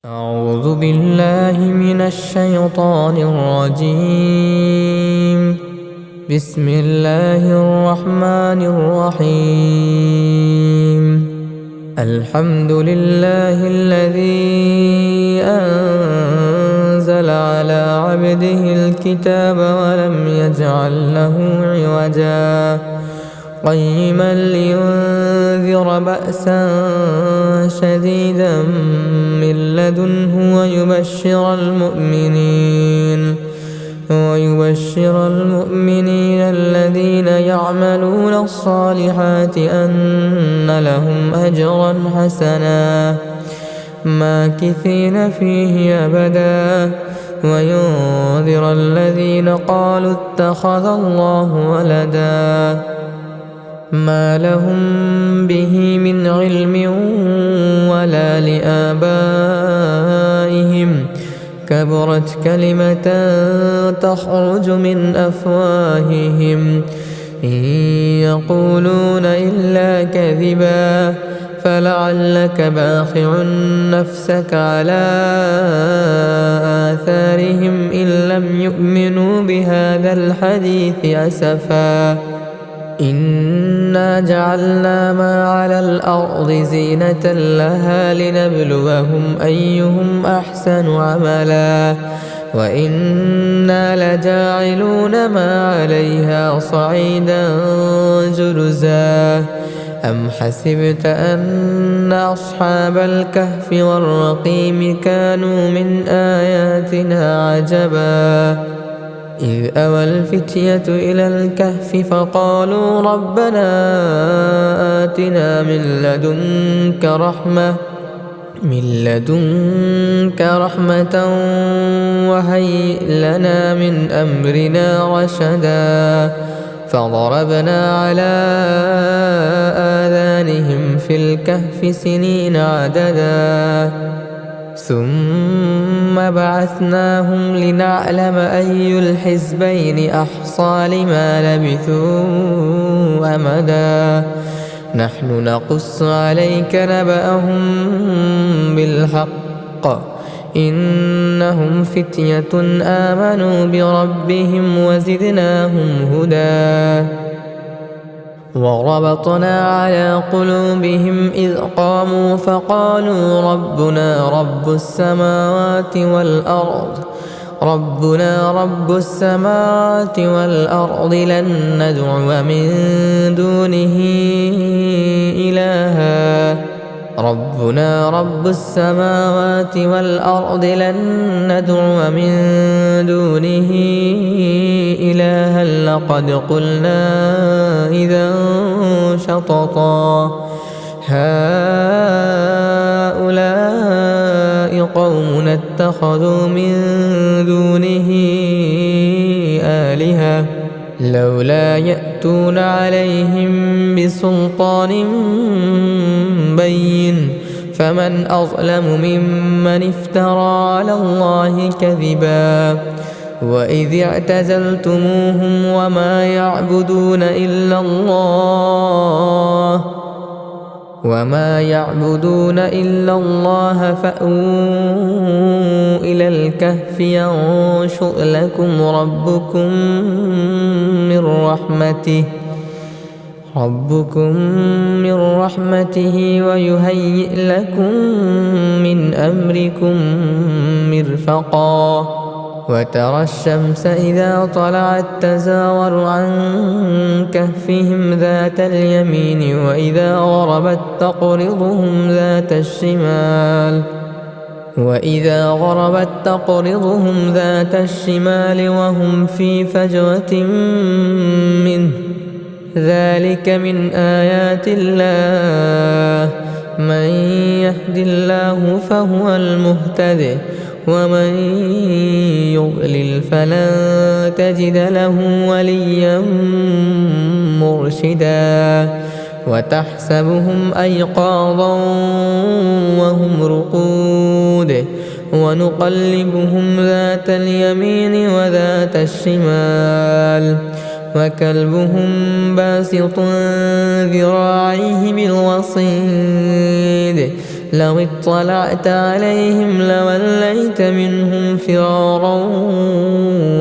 أعوذ بالله من الشيطان الرجيم. بسم الله الرحمن الرحيم. الحمد لله الذي أنزل على عبده الكتاب ولم يجعل له عوجا قيما لينذر بأسا شديدا من لدنه ويبشر المؤمنين الذين يعملون الصالحات أن لهم أجرا حسنا ماكثين فيه أبدا وينذر الذين قالوا اتخذ الله ولدا ما لهم به من علم ولا لآبائهم كبرت كلمة تخرج من أفواههم إن يقولون إلا كذبا فلعلك باخع نفسك على آثارهم إن لم يؤمنوا بهذا الحديث أسفا إنا جعلنا ما على الأرض زينة لها لنبلوهم أيهم أحسن عملا وإنا لجاعلون ما عليها صعيدا جرزا أم حسبت أن أصحاب الكهف والرقيم كانوا من آياتنا عجبا إذ أوى الفتية إلى الكهف فقالوا ربنا آتنا من لدنك رحمة وهيئ لنا من أمرنا رشدا فضربنا على آذانهم في الكهف سنين عددا ثم بعثناهم لنعلم أي الحزبين أحصى لما لبثوا أمدا نحن نقص عليك نبأهم بالحق إنهم فتية آمنوا بربهم وزدناهم هدى وربطنا على قلوبهم إذ قاموا فقالوا ربنا رب السماوات والأرض لن ندعو من دونه إلها ربنا رب السماوات والأرض لن ندعو من دونه إلها لقد قلنا إذا شططا هؤلاء قومنا اتخذوا من دونه آلهة لولا يأتون عليهم بسلطان بين فمن أظلم ممن افترى على الله كذبا وإذ اعتزلتموهم وما يعبدون إلا الله فأووا إلى الكهف ينشر لكم ربكم من رحمته ويهيئ لكم من أمركم مرفقا وترى الشمس إذا طلعت تزاور عن كهفهم ذات اليمين وإذا غربت تقرضهم ذات الشمال وهم في فجوة منه ذلك من آيات الله من يهد الله فهو المهتد ومن يضلل فلن تجد له وليا مرشدا وتحسبهم أيقاظا وهم رقود ونقلبهم ذات اليمين وذات الشمال وكلبهم باسط ذراعيه بالوصيد لو اطلعت عليهم لوليت منهم فرارا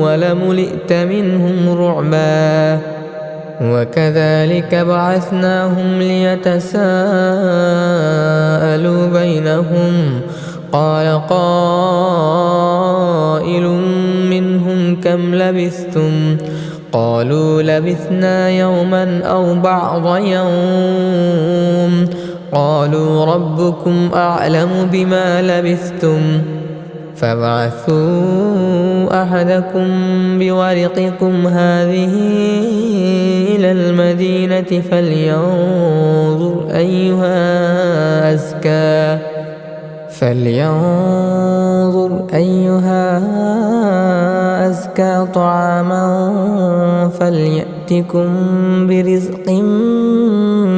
ولملئت منهم رعبا وكذلك بعثناهم ليتساءلوا بينهم قال قائل منهم كم لبثتم قالوا لبثنا يوما أو بعض يوم قالوا ربكم أعلم بما لبثتم فابعثوا أحدكم بورقكم هذه إلى المدينة فلينظر أيها أزكى طعاما فليأتكم برزق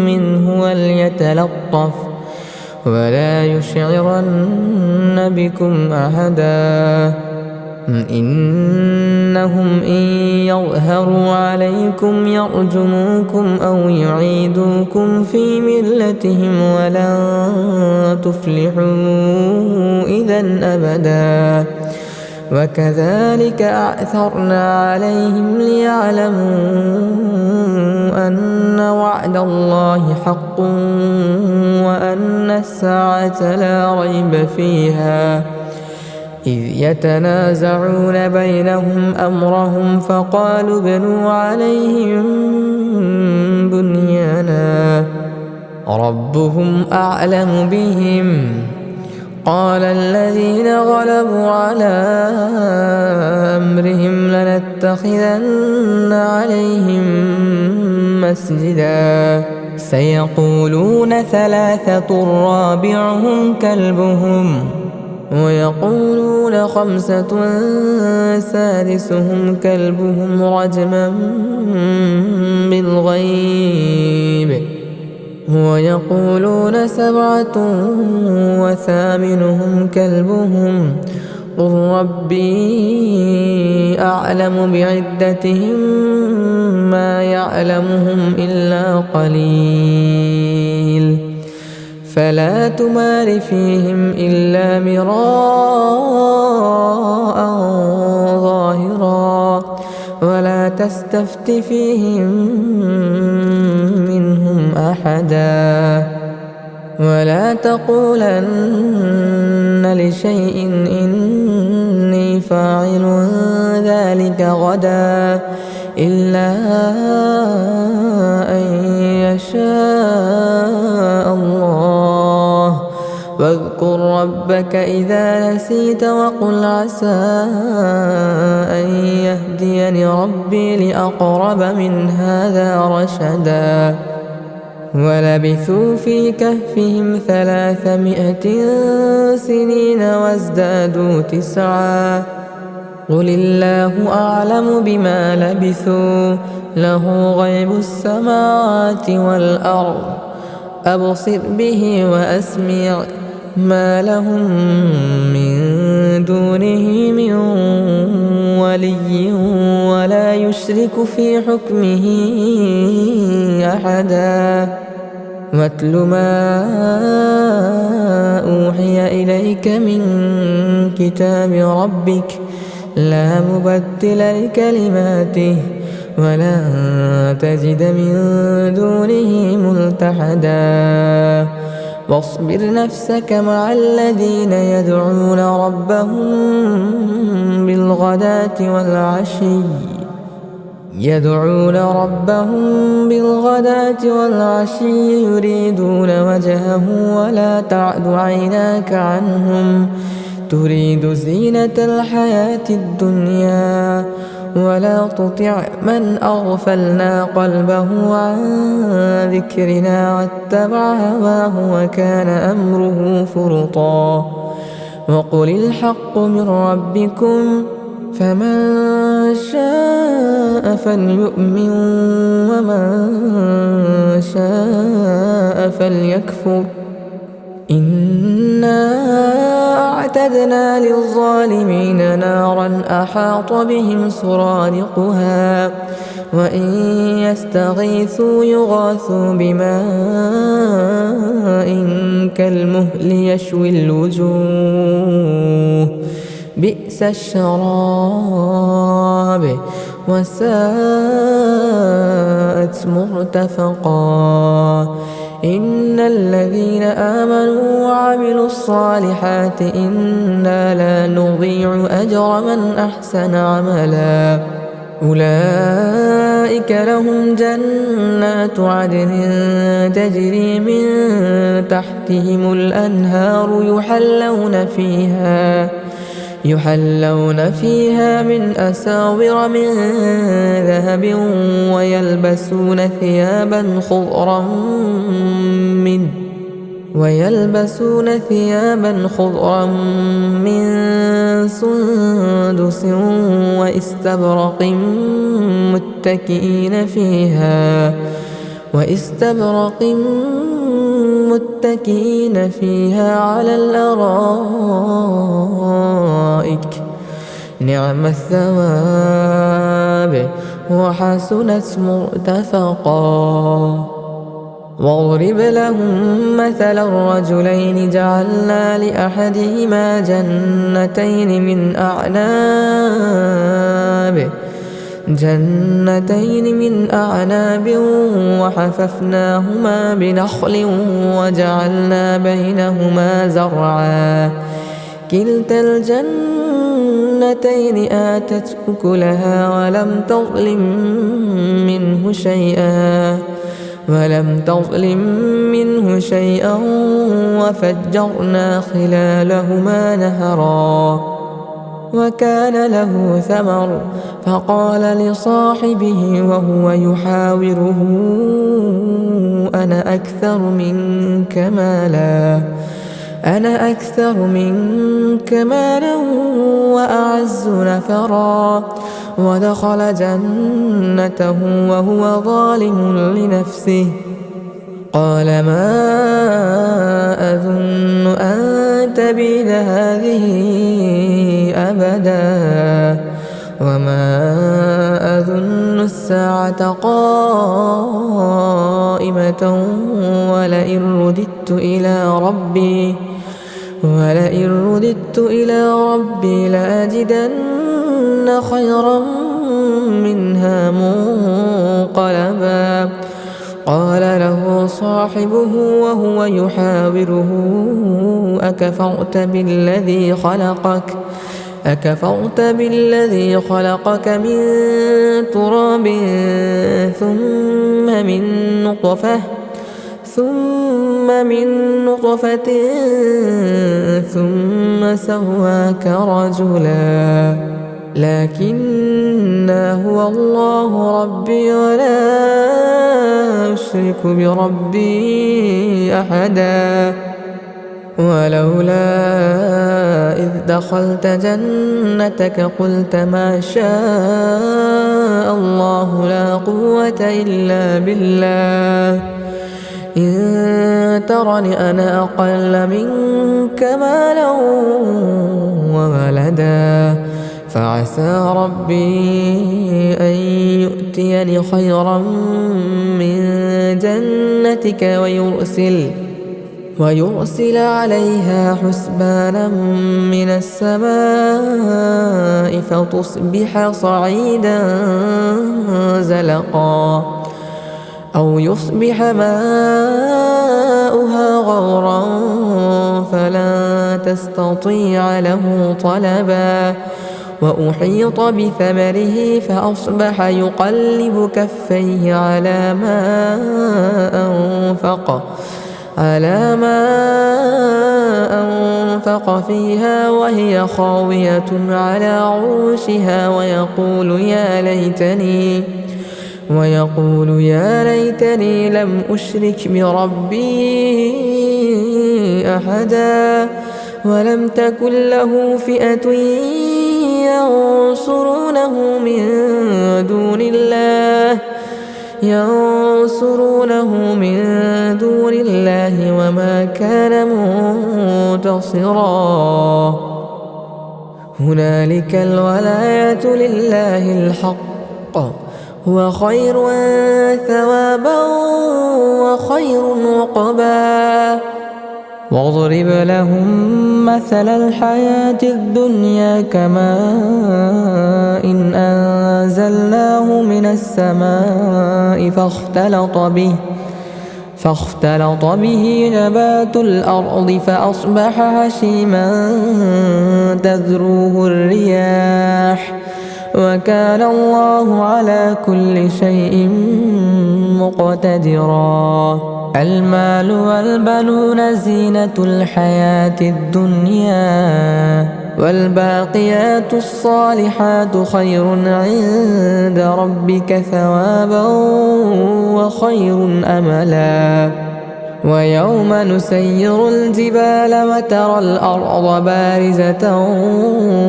منه وليتلطف ولا يشعرن بكم أحدا إنهم إن يظهروا عليكم يرجموكم أو يعيدوكم في ملتهم ولن تفلحوا إذا أبدا وكذلك أعثرنا عليهم ليعلموا أن وعد الله حق وأن الساعة لا ريب فيها إذ يتنازعون بينهم أمرهم فقالوا ابنوا عليهم بنيانا ربهم أعلم بهم قال الذين غلبوا على أمرهم لنتخذن عليهم مسجدا سيقولون ثلاثة رابعهم كلبهم ويقولون خمسة سادسهم كلبهم رجما بالغيب ويقولون سبعة وثامنهم كلبهم قل ربي أعلم بعدتهم ما يعلمهم إلا قليل فلا تمار فيهم إلا مراء ظاهرا ولا تستفت فيهم منهم أحدا ولا تقولن لشيء إني فاعل ذلك غدا إلا أن يشاء الله واذكر ربك إذا نسيت وقل عسى أن يهديني ربي لأقرب من هذا رشدا ولبثوا في كهفهم 300 سنين وازدادوا 9 قل الله أعلم بما لبثوا له غيب السماوات والأرض أبصر به وأسمع ما لهم من دونه من ولي ولا يشرك في حكمه أحدا واتل ما أوحي إليك من كتاب ربك لا مبدل لكلماته ولا تجد من دونه ملتحدا واصبر نفسك مع الذين يدعون ربهم بالغداة والعشي يريدون وجهه ولا تعد عيناك عنهم تريد زينة الحياة الدنيا ولا تطع من أغفلنا قلبه عن ذكرنا واتبع هواه وكان أمره فرطا وقل الحق من ربكم فمن شاء فليؤمن ومن شاء فليكفر إنا أعتدنا للظالمين نارا أحاط بهم سرادقها وإن يستغيثوا يغاثوا بماء كالمهل يشوي الوجوه بئس الشراب وساءت مرتفقا إن الذين آمنوا وعملوا الصالحات إنا لا نضيع أجر من أحسن عملا أولئك لهم جنات عدن تجري من تحتهم الأنهار يحلون فيها من أساور من ذهب ويلبسون ثيابا خضرا من سندس واستبرق متكئين فيها على الأرائك نعم الثواب وحسنت مرتفقا واضرب لهم مثل الرجلين جعلنا لأحدهما جنتين من أعناب وحففناهما بنخل وجعلنا بينهما زرعا كلتا الجنتين آتت أكلها ولم تظلم منه شيئا وفجرنا خلالهما نهرا وكان له ثمر فقال لصاحبه وهو يحاوره أنا أكثر منك مالا وأعز نفرا ودخل جنته وهو ظالم لنفسه قال ما أظن أن تبيد هذه أبدا وما أظن الساعة قائمة ولئن رددت إلى ربي لأجدن خيرا منها منقلبا قال له صاحبه وهو يحاوره أكفرت بالذي خلقك من تراب ثم من نطفة ثم سواك رجلا لكن هو الله ربي ولا أشرك بربي أحدا ولولا إذ دخلت جنتك قلت ما شاء الله لا قوة إلا بالله إن ترني أنا أقل منك مالا وولدا فعسى ربي أن يؤتيني خيرا من جنتك ويرسل عليها حسبانا من السماء فتصبح صعيدا زلقا أو يصبح ماؤها غورا فلا تستطيع له طلبا وأحيط بثمره فأصبح يقلب كفيه على ما أنفق فيها وهي خاوية على عروشها ويقول يا ليتني لم أشرك بربي أحدا ولم تكن له فئة ينصرونه من دون الله ينصرونه من دون الله وما كان منتصرا هنالك الولاية لله الحق هو خير ثوابا وخير عقبا واضرب لهم مثل الحياة الدنيا كماء إن أنزلناه من السماء فاختلط به نبات الأرض فأصبح هشيما تذروه الرياح وكان الله على كل شيء مقتدرا المال والبنون زينة الحياة الدنيا والباقيات الصالحات خير عند ربك ثوابا وخير أملا ويوم نسير الجبال وترى الأرض بارزة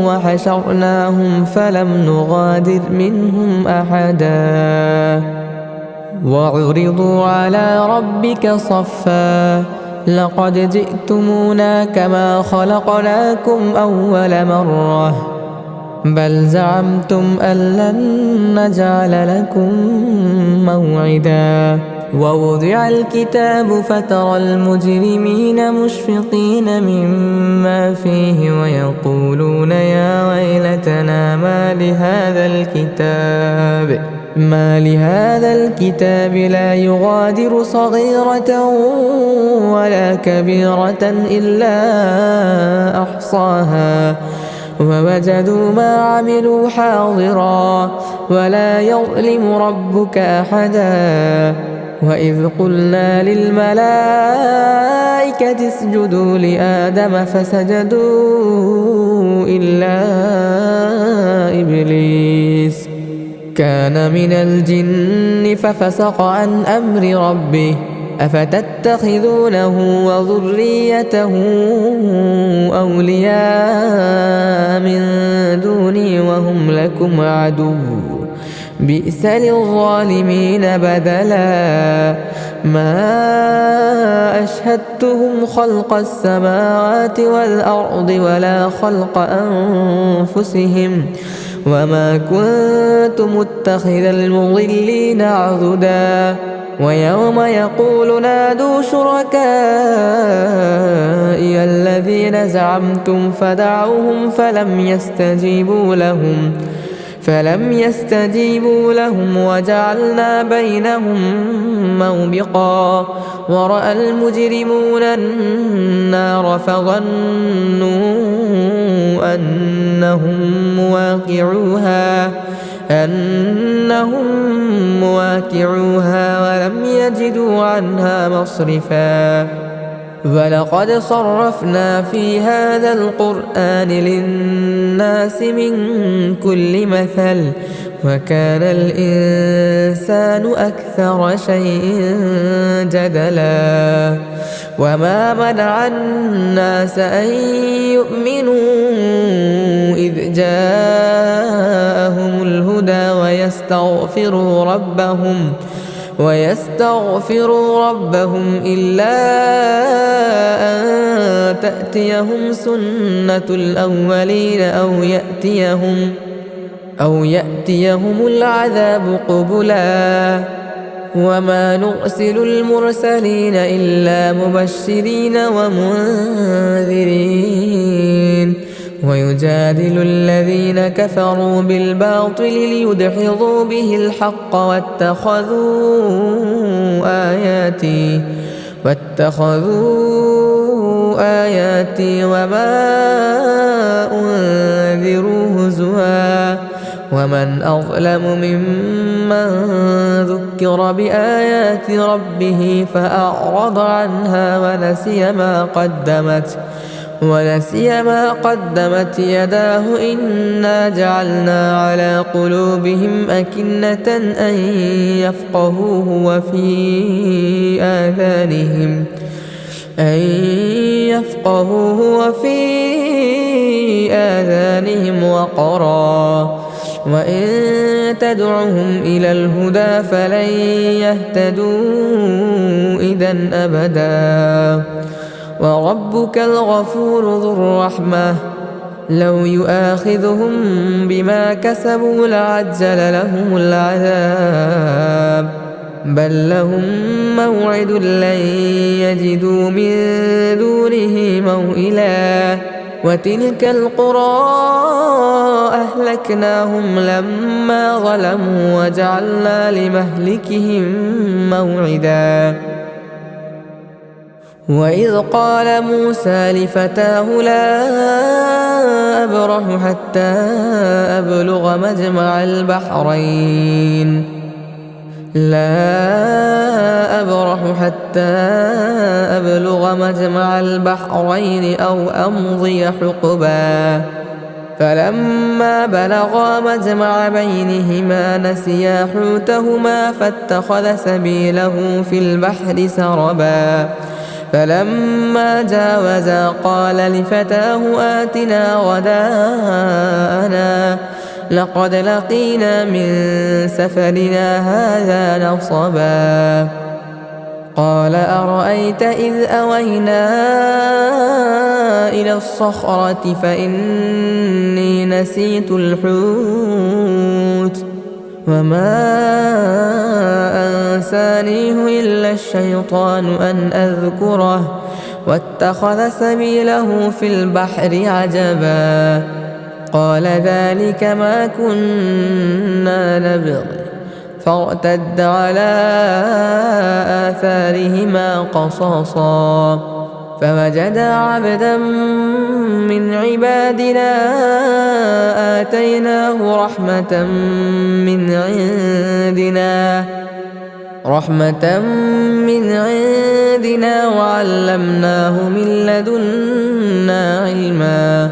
وحشرناهم فلم نغادر منهم أحدا وعرضوا على ربك صفا لقد جئتمونا كما خلقناكم أول مرة بل زعمتم أن لن نجعل لكم موعدا ووضع الكتاب فترى المجرمين مشفقين مما فيه ويقولون يا ويلتنا ما لهذا الكتاب لا يغادر صغيرة ولا كبيرة إلا أحصاها ووجدوا ما عملوا حاضرا ولا يظلم ربك أحدا وإذ قلنا للملائكة اسجدوا لآدم فسجدوا إلا إبليس كان من الجن ففسق عن أمر ربه أفتتخذونه وذريته أولياء من دوني وهم لكم عدو بئس للظالمين بدلا ما أشهدتهم خلق السماوات والأرض ولا خلق أنفسهم وما كنت متخذ المضلين عضدا ويوم يقول نادوا شركائي الذين زعمتم فدعوهم فلم يستجيبوا لهم وجعلنا بينهم موبقا ورأى المجرمون النار فظنوا أنهم مواقعوها ولم يجدوا عنها مصرفا ولقد صرفنا في هذا القرآن للناس من كل مثل وكان الإنسان أكثر شيء جدلا وما منع الناس أن يؤمنوا إذ جاءهم الهدى ويستغفروا ربهم إلا أن تأتيهم سنة الأولين أو يأتيهم العذاب قبلا وما نرسل المرسلين إلا مبشرين ومنذرين ويجادل الذين كفروا بالباطل ليدحضوا به الحق واتخذوا آياتي وما أنذروا هزوا ومن أظلم ممن ذكر بآيات ربه فأعرض عنها ونسي ما قدمت يداه إنا جعلنا على قلوبهم أكنة أن يفقهوه وفي آذانهم وقرا وإن تدعهم إلى الهدى فلن يهتدوا إذا أبدا وربك الغفور ذو الرحمة لو يؤاخذهم بما كسبوا لعجل لهم العذاب بل لهم موعد لن يجدوا من دونه موئلا وتلك القرى أهلكناهم لما ظلموا وجعلنا لمهلكهم موعدا وإذ قال موسى لفتاه لا أبرح حتى أبلغ مجمع البحرين أو أمضي حقبا فلما بلغا مجمع بينهما نسيا حوتهما فاتخذ سبيله في البحر سربا فلما جاوزا قال لفتاه آتنا غداءنا لقد لقينا من سفرنا هذا نصبا قال أرأيت إذ أوينا إلى الصخرة فإني نسيت الحوت وما أنسانيه إلا الشيطان أن أذكره واتخذ سبيله في البحر عجبا قال ذلك ما كنا نبغي فارتد على آثارهما قصصا فوجدا عبدا من عبادنا آتيناه رحمة من عندنا وعلمناه من لدنا علما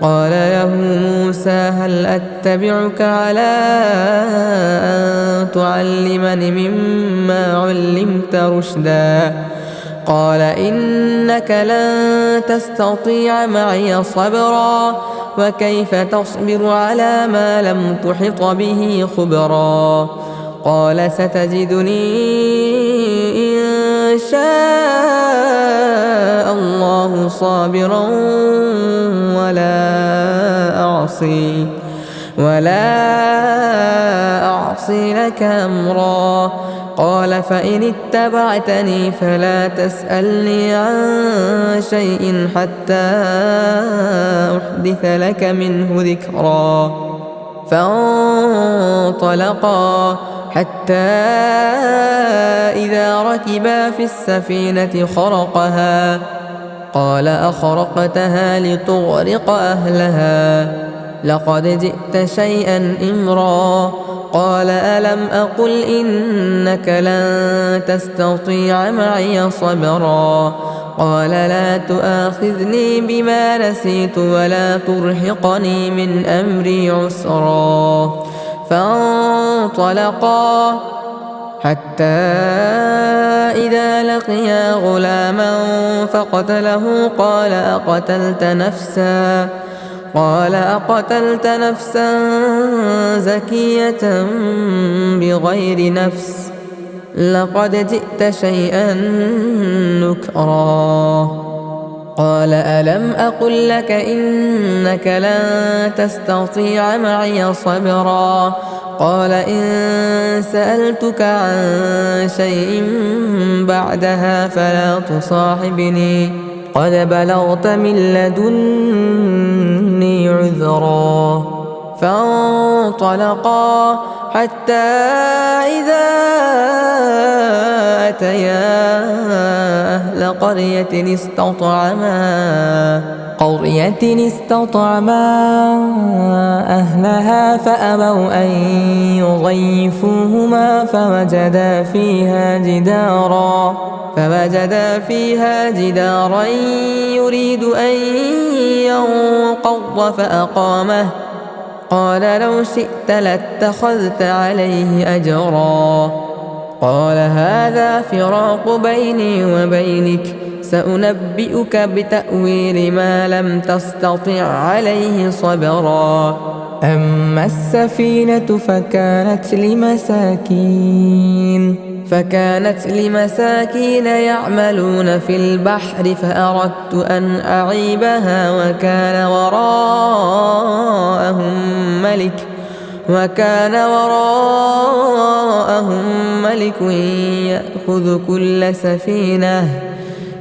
قال له موسى هل أتبعك على أن تعلمني مما علمت رشدا قال إنك لن تستطيع معي صبرا وكيف تصبر على ما لم تحط به خبرا قال ستجدني إن شاء الله صابرا ولا أعصي لك أمرا قال فإن اتبعتني فلا تسألني عن شيء حتى أحدث لك منه ذكرا فانطلقا حتى إذا ركبا في السفينة خرقها قال أخرقتها لتغرق أهلها لقد جئت شيئا إمرا قال ألم أقل إنك لن تستطيع معي صبرا قال لا تؤاخذني بما نسيت ولا ترهقني من أمري عسرا فانطلقا حتى إذا لقيا غلاما فقتله قال أقتلت نفسا زكية بغير نفس لقد جئت شيئا نكرا قال ألم أقل لك إنك لن تستطيع معي صبرا قال إن سألتك عن شيء بعدها فلا تصاحبني قد بلغت من لدني عذرا فانطلقا حتى إذا أتيا أهل قرية استطعما أهلها فأبوا أن يضيفوهما فوجدا فيها جدارا يريد أن ينقض فأقامه قال لو شئت لاتخذت عليه أجرا قال هذا فراق بيني وبينك سأنبئك بتأويل ما لم تستطع عليه صبرا أما السفينة فكانت لمساكين يعملون في البحر فأردت أن أعيبها وكان وراءهم ملك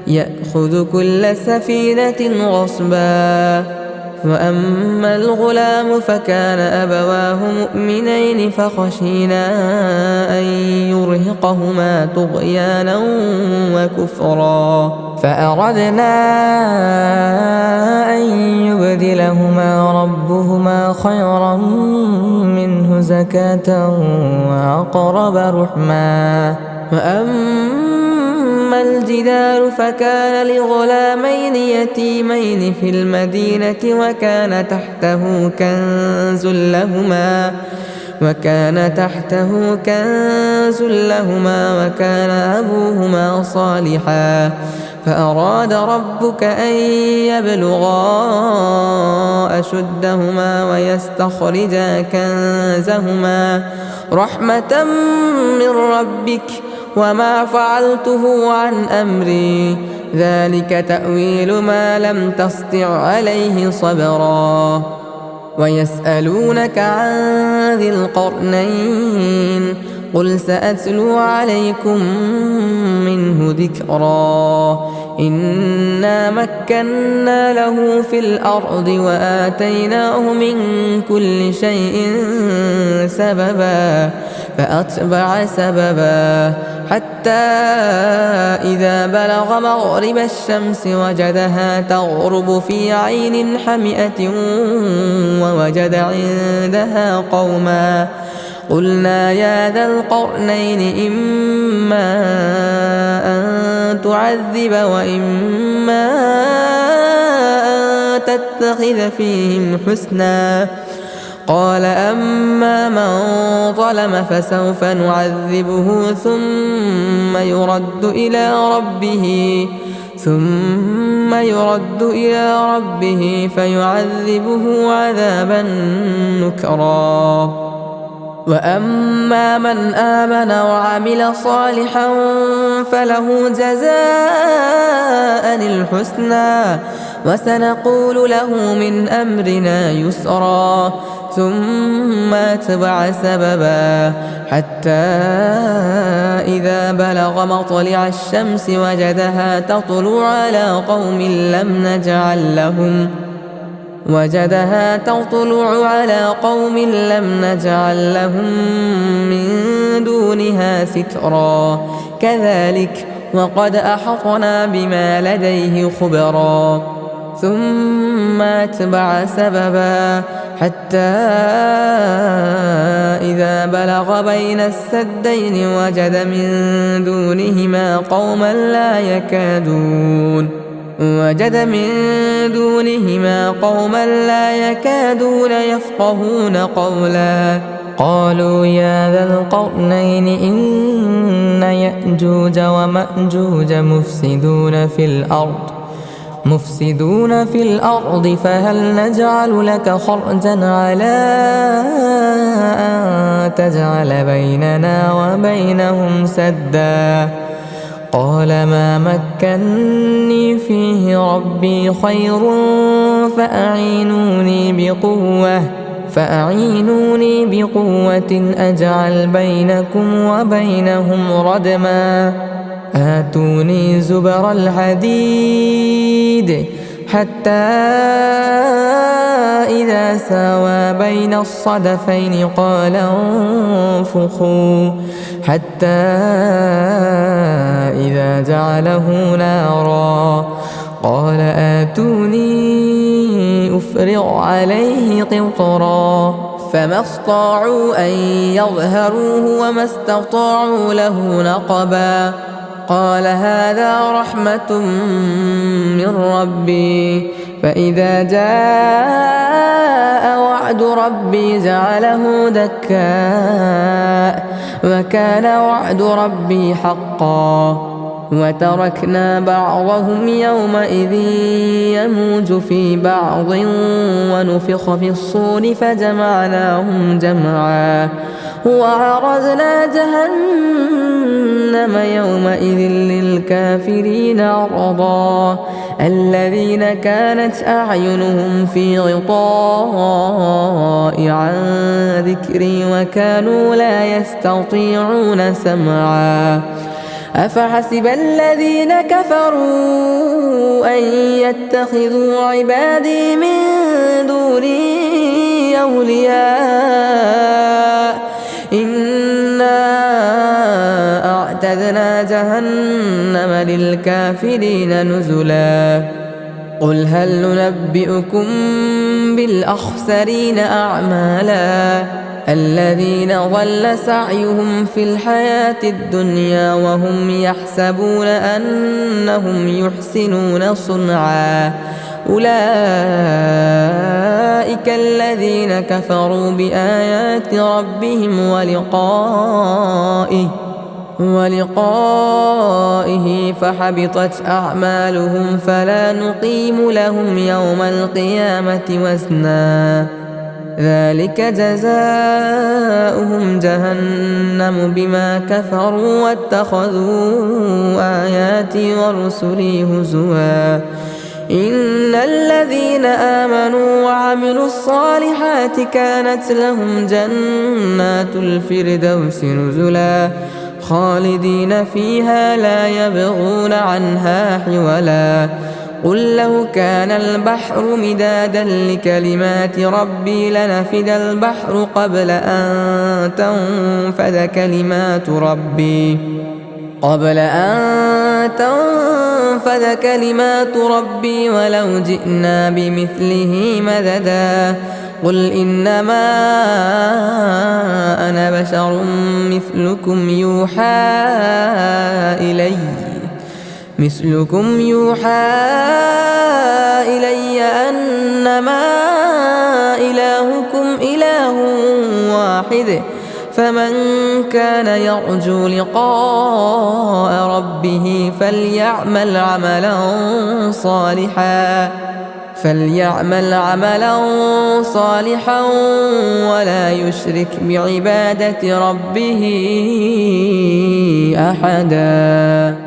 يأخذ كل سفينة غصبا وأما الغلام فكان أبواه مؤمنين فخشينا أن يرهقهما طغيانا وكفرا فأردنا أن يبدلهما ربهما خيرا منه زكاة وأقرب رحما وأما الجدار فكان لغلامين يتيمين في المدينة وكان تحته كنز لهما وكان أبوهما صالحا فأراد ربك أن يبلغا أشدهما ويستخرجا كنزهما رحمة من ربك وما فعلته عن أمري ذلك تأويل ما لم تسطع عليه صبرا ويسألونك عن ذي القرنين قل سأتلو عليكم منه ذكرا إنا مكنا له في الأرض وآتيناه من كل شيء سببا فأتبع سببا حتى إذا بلغ مغرب الشمس وجدها تغرب في عين حمئة ووجد عندها قوما قلنا يا ذا القرنين إما أن تعذب وإما أن تتخذ فيهم حسنا قال أما من ظلم فسوف نعذبه ثم يرد إلى ربه فيعذبه عذابا نكرا وأما من آمن وعمل صالحا فله جزاء الحسنى وسنقول له من أمرنا يسرا ثم أتبع سببا حتى إذا بلغ مطلع الشمس وجدها تطلع على قوم لم نجعل لهم من دونها سترا كذلك وقد أحطنا بما لديه خبرا ثم أتبع سببا حتى إذا بلغ بين السدين وجد من دونهما قوما لا يكادون يفقهون قولا قالوا يا ذا القرنين إن يأجوج ومأجوج مفسدون في الأرض فهل نجعل لك خرجا على أن تجعل بيننا وبينهم سدا قال ما مكني فيه ربي خير فأعينوني بقوة أجعل بينكم وبينهم ردما آتوني زبر الحديد حتى إذا ساوى بين الصدفين قال انفخوا حتى إذا جعله نارا قال آتوني أفرغ عليه قطرا فما استطاعوا أن يظهروه وما استطاعوا له نقبا قال هذا رحمة من ربي فإذا جاء وعد ربي جعله دكاء وكان وعد ربي حقا وتركنا بعضهم يومئذ يموج في بعض ونفخ في الصور فجمعناهم جمعا وعرضنا جهنم يومئذ للكافرين عرضا الذين كانت أعينهم في غطاء عن ذكري وكانوا لا يستطيعون سمعا أفحسب الذين كفروا أن يتخذوا عبادي من دوني أولياء إنا أعتدنا جهنم للكافرين نزلا قل هل ننبئكم بالأخسرين أعمالا الذين ضل سعيهم في الحياة الدنيا وهم يحسبون أنهم يحسنون صنعا أولئك الذين كفروا بآيات ربهم ولقائه فحبطت أعمالهم فلا نقيم لهم يوم القيامة وزنا ذلك جزاؤهم جهنم بما كفروا واتخذوا آياتي ورسلي هزوا إن الذين آمنوا وعملوا الصالحات كانت لهم جنات الفردوس نزلا خالدين فيها لا يبغون عنها حولا قل لو كان البحر مدادا لكلمات ربي لنفد البحر قبل أن تنفد كلمات ربي ولو جئنا بمثله مددا قل إنما أنا بشر مثلكم يوحى إلي أنما إلهكم إله واحد فمن كان يرجو لقاء ربه فليعمل عملا صالحا ولا يشرك بعبادة ربه أحدا.